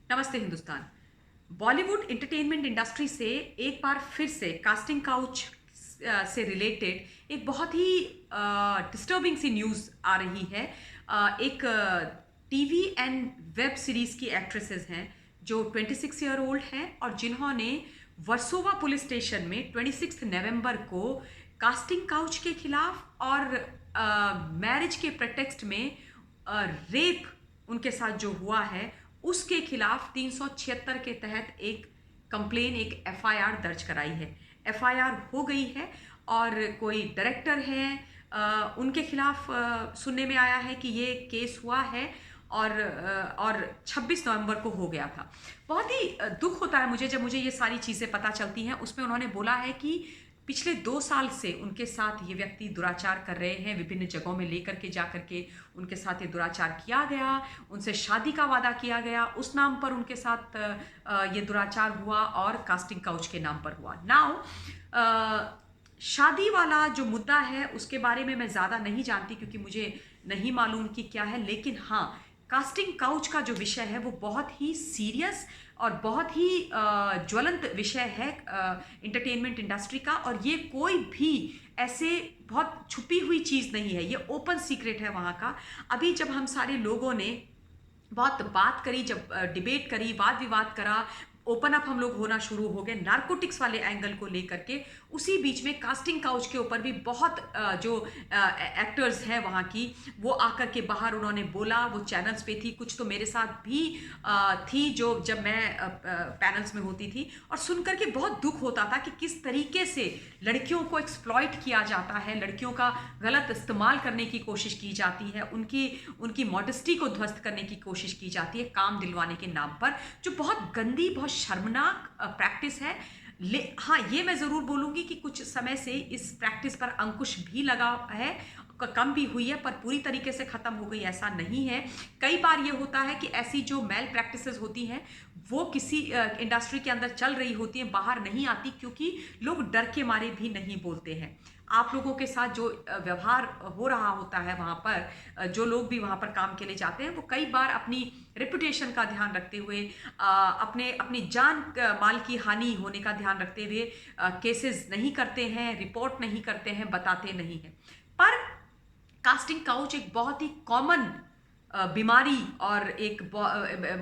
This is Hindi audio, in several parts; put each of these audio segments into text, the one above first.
नमस्ते हिंदुस्तान। बॉलीवुड एंटरटेनमेंट इंडस्ट्री से एक बार फिर से कास्टिंग काउच से रिलेटेड एक बहुत ही डिस्टर्बिंग सी न्यूज़ आ रही है। एक टीवी एंड वेब सीरीज की एक्ट्रेसेस हैं जो 26 ईयर ओल्ड हैं और जिन्होंने वर्सोवा पुलिस स्टेशन में 26 नवंबर को कास्टिंग काउच के खिलाफ और मैरिज के प्रेटेक्स्ट में रेप उनके साथ जो हुआ है उसके खिलाफ 376 के तहत एक कंप्लेन, एक एफआईआर दर्ज कराई है। एफआईआर हो गई है और कोई डायरेक्टर हैं, उनके खिलाफ सुनने में आया है कि ये केस हुआ है और 26 नवंबर को हो गया था। बहुत ही दुख होता है मुझे जब मुझे ये सारी चीज़ें पता चलती हैं। उसमें उन्होंने बोला है कि पिछले 2 साल से उनके साथ ये व्यक्ति दुराचार कर रहे हैं, विभिन्न जगहों में लेकर के जा करके उनके साथ ये दुराचार किया गया, उनसे शादी का वादा किया गया, उस नाम पर उनके साथ ये दुराचार हुआ और कास्टिंग काउच के नाम पर हुआ। नाउ शादी वाला जो मुद्दा है उसके बारे में मैं ज़्यादा नहीं जानती क्योंकि मुझे नहीं मालूम कि क्या है, लेकिन हाँ, कास्टिंग काउच का जो विषय है वो बहुत ही सीरियस और बहुत ही ज्वलंत विषय है इंटरटेनमेंट इंडस्ट्री का। और ये कोई भी ऐसे बहुत छुपी हुई चीज़ नहीं है, ये ओपन सीक्रेट है वहाँ का। अभी जब हम सारे लोगों ने बहुत बात करी, जब डिबेट करी, वाद विवाद करा, ओपन अप हम लोग होना शुरू हो गए नारकोटिक्स वाले एंगल को लेकर के, उसी बीच में कास्टिंग काउच के ऊपर भी बहुत जो एक्टर्स हैं वहाँ की, वो आकर के बाहर उन्होंने बोला। वो चैनल्स पे थी, कुछ तो मेरे साथ भी थी जो जब मैं पैनल्स में होती थी, और सुनकर के बहुत दुख होता था कि किस तरीके से लड़कियों को एक्सप्लॉइट किया जाता है, लड़कियों का गलत इस्तेमाल करने की कोशिश की जाती है, उनकी उनकी मॉडेस्टी को ध्वस्त करने की कोशिश की जाती है काम दिलवाने के नाम पर, जो बहुत गंदी, बहुत शर्मनाक प्रैक्टिस है। हाँ, ये मैं ज़रूर बोलूँगी कि कुछ समय से इस प्रैक्टिस पर अंकुश भी लगा है, कम भी हुई है, पर पूरी तरीके से ख़त्म हो गई ऐसा नहीं है। कई बार ये होता है कि ऐसी जो मेल प्रैक्टिसेस होती हैं वो किसी इंडस्ट्री के अंदर चल रही होती हैं, बाहर नहीं आती क्योंकि लोग डर के मारे भी नहीं बोलते हैं। आप लोगों के साथ जो व्यवहार हो रहा होता है वहाँ पर, जो लोग भी वहाँ पर काम के लिए जाते हैं, वो कई बार अपनी रेपुटेशन का ध्यान रखते हुए, अपनी जान माल की हानि होने का ध्यान रखते हुए केसेस नहीं करते हैं, रिपोर्ट नहीं करते हैं, बताते नहीं हैं। पर कास्टिंग काउच एक बहुत ही कॉमन बीमारी और एक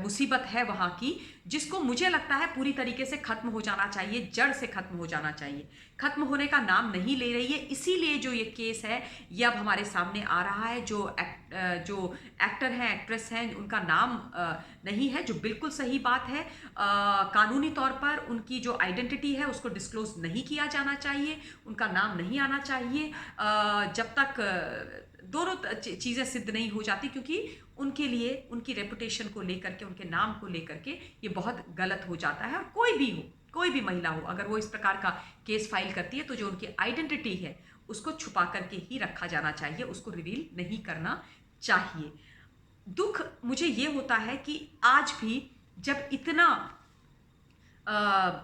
मुसीबत है वहाँ की, जिसको मुझे लगता है पूरी तरीके से ख़त्म हो जाना चाहिए, जड़ से ख़त्म हो जाना चाहिए। ख़त्म होने का नाम नहीं ले रही है, इसीलिए जो ये केस है ये अब हमारे सामने आ रहा है। जो एक्टर हैं, एक्ट्रेस हैं, उनका नाम नहीं है, जो बिल्कुल सही बात है। कानूनी तौर पर उनकी जो आइडेंटिटी है उसको डिस्क्लोज नहीं किया जाना चाहिए, उनका नाम नहीं आना चाहिए जब तक दोनों चीज़ें सिद्ध नहीं हो जाती, क्योंकि उनके लिए उनकी रेपुटेशन को लेकर के, उनके नाम को लेकर के ये बहुत गलत हो जाता है। और कोई भी हो, कोई भी महिला हो, अगर वो इस प्रकार का केस फाइल करती है तो जो उनकी आइडेंटिटी है उसको छुपा करके ही रखा जाना चाहिए, उसको रिवील नहीं करना चाहिए। दुख मुझे ये होता है कि आज भी जब इतना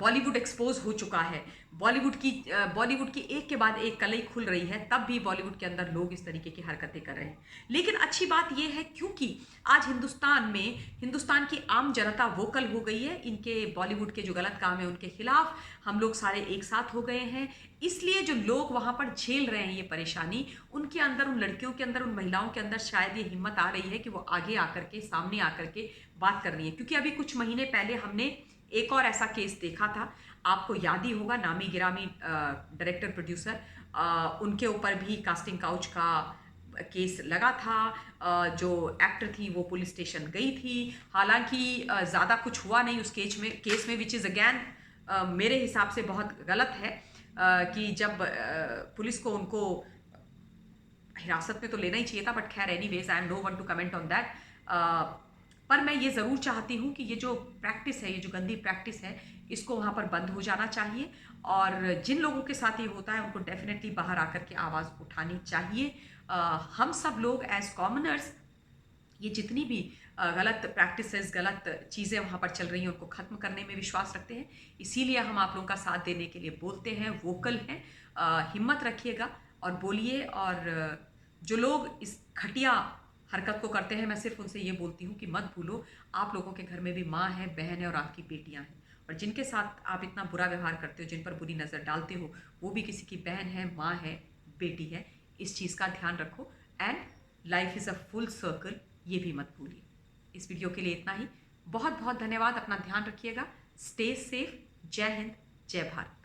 बॉलीवुड एक्सपोज हो चुका है, बॉलीवुड की एक के बाद एक कलई खुल रही है, तब भी बॉलीवुड के अंदर लोग इस तरीके की हरकतें कर रहे हैं। लेकिन अच्छी बात यह है क्योंकि आज हिंदुस्तान की आम जनता वोकल हो गई है, इनके बॉलीवुड के जो गलत काम है उनके खिलाफ हम लोग सारे एक साथ हो गए हैं। इसलिए जो लोग वहाँ पर झेल रहे हैं ये परेशानी, उनके अंदर, उन लड़कियों के अंदर, उन महिलाओं के अंदर शायद ये हिम्मत आ रही है कि वो आगे आकर के, सामने आकर के बात कर रही है। क्योंकि अभी कुछ महीने पहले हमने एक और ऐसा केस देखा था, आपको याद ही होगा, नामी गिरामी डायरेक्टर प्रोड्यूसर, उनके ऊपर भी कास्टिंग काउच का केस लगा था। जो एक्टर थी वो पुलिस स्टेशन गई थी, हालांकि ज़्यादा कुछ हुआ नहीं उस केस में विच इज़ अगैन मेरे हिसाब से बहुत गलत है कि जब पुलिस को उनको हिरासत में तो लेना ही चाहिए था, बट खैर anyways I am no one to comment on that. पर मैं ये ज़रूर चाहती हूँ कि ये जो प्रैक्टिस है, ये जो गंदी प्रैक्टिस है, इसको वहाँ पर बंद हो जाना चाहिए और जिन लोगों के साथ ये होता है उनको डेफिनेटली बाहर आकर के आवाज़ उठानी चाहिए। हम सब लोग एज कॉमनर्स ये जितनी भी गलत प्रैक्टिसेस, गलत चीज़ें वहाँ पर चल रही हैं, उनको ख़त्म करने में विश्वास रखते हैं। इसीलिए हम आप लोगों का साथ देने के लिए बोलते हैं, वोकल हैं। हिम्मत रखिएगा और बोलिए। और जो लोग इस घटिया हरकत को करते हैं, मैं सिर्फ उनसे ये बोलती हूँ कि मत भूलो, आप लोगों के घर में भी माँ है, बहन है और आपकी बेटियाँ हैं, और जिनके साथ आप इतना बुरा व्यवहार करते हो, जिन पर बुरी नज़र डालते हो, वो भी किसी की बहन है, माँ है, बेटी है। इस चीज़ का ध्यान रखो and life is a full circle, ये भी मत भूलिए। इस वीडियो के लिए इतना ही। बहुत बहुत धन्यवाद। अपना ध्यान रखिएगा। Stay safe. जय हिंद, जय भारत।